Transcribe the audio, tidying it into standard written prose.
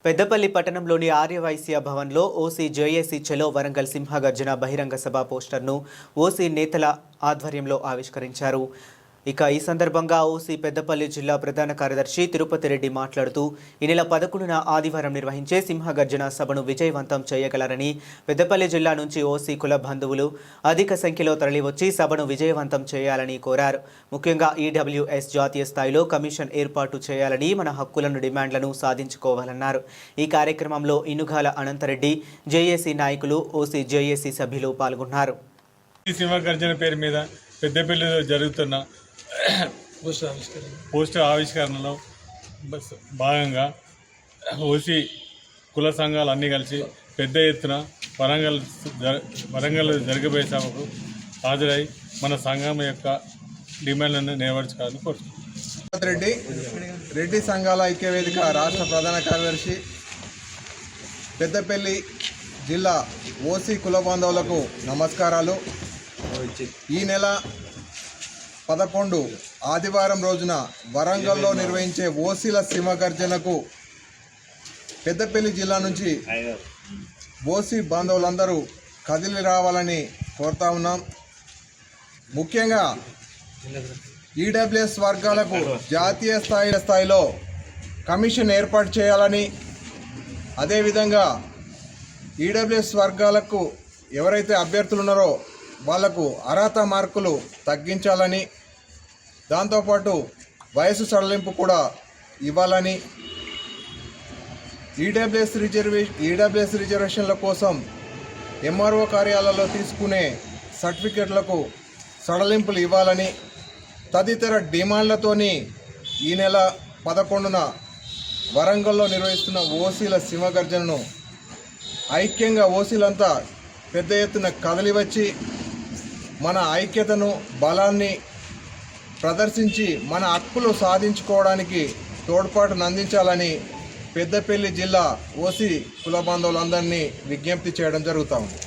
పెద్దపల్లి పట్టణంలోని ఆర్యవైశ్య భవన్లో OC JAC చలో వరంగల్ సింహగర్జన బహిరంగ సభ పోస్టర్ను ఓసీ నేతల ఆధ్వర్యంలో ఆవిష్కరించారు. ఇక ఈ సందర్భంగా ఓసీ పెద్దపల్లి జిల్లా ప్రధాన కార్యదర్శి తిరుపతి రెడ్డి మాట్లాడుతూ ఈ నెల 11న ఆదివారం నిర్వహించే సింహగర్జన సభను విజయవంతం చేయగలరని, పెద్దపల్లి జిల్లా నుంచి ఓసీ కుల బంధువులు అధిక సంఖ్యలో తరలివచ్చి సభను విజయవంతం చేయాలని కోరారు. ముఖ్యంగా ఈడబ్ల్యూఎస్ జాతీయ స్థాయిలో కమిషన్ ఏర్పాటు చేయాలని, మన హక్కులను డిమాండ్లను సాధించుకోవాలన్నారు. ఈ కార్యక్రమంలో ఇనుగాల అనంతరెడ్డి, జేఏసీ నాయకులు, ఓసీ జేఏసీ సభ్యులు పాల్గొన్నారు. సింహగర్జన పేరు మీద పెద్దపల్లిలో జరుగుతున్న పోస్టర్ ఆవిష్కరణలో భాగంగా ఓసీ కుల సంఘాలు అన్నీ కలిసి పెద్ద ఎత్తున వరంగల్ జరగబోయే సభకు హాజరై మన సంఘం యొక్క డిమాండ్లను నెరవేర్చుకోవాలని కోరుతున్నాను. రెడ్డి సంఘాల ఐక్యవేదిక రాష్ట్ర ప్రధాన కార్యదర్శి, పెద్దపల్లి జిల్లా ఓసీ కుల బాంధవులకు నమస్కారాలు. ఈ నెల 11 ఆదివారం రోజున వరంగల్లో నిర్వహించే ఓసీల సింహగర్జనకు పెద్దపల్లి జిల్లా నుంచి ఓసీ బాంధవులందరూ కదిలి రావాలని కోరుతా ఉన్నాం. ముఖ్యంగా ఈడబ్ల్యూఎస్ వర్గాలకు జాతీయ స్థాయిలో కమిషన్ ఏర్పాటు చేయాలని, అదేవిధంగా ఈడబ్ల్యూఎస్ వర్గాలకు ఎవరైతే అభ్యర్థులు ఉన్నారో వాళ్లకు అర్హత మార్కులు తగ్గించాలని, దాంతోపాటు వయసు సడలింపు కూడా ఇవ్వాలని, ఈడబ్ల్యూఎస్ రిజర్వేషన్ల కోసం ఎంఆర్ఓ కార్యాలయాల్లో తీసుకునే సర్టిఫికెట్లకు సడలింపులు ఇవ్వాలని తదితర డిమాండ్లతోని ఈ నెల 11న వరంగల్లో నిర్వహిస్తున్న ఓసీల సింహగర్జనను ఐక్యంగా ఓసీలంతా పెద్ద ఎత్తున కదలివచ్చి మన ఐక్యతను, బలాన్ని ప్రదర్శించి మన హక్కులు సాధించుకోవడానికి తోడ్పాటును అందించాలని పెద్దపల్లి జిల్లా ఓసీ కుల బాంధవులందరినీ విజ్ఞప్తి చేయడం జరుగుతూ ఉంది.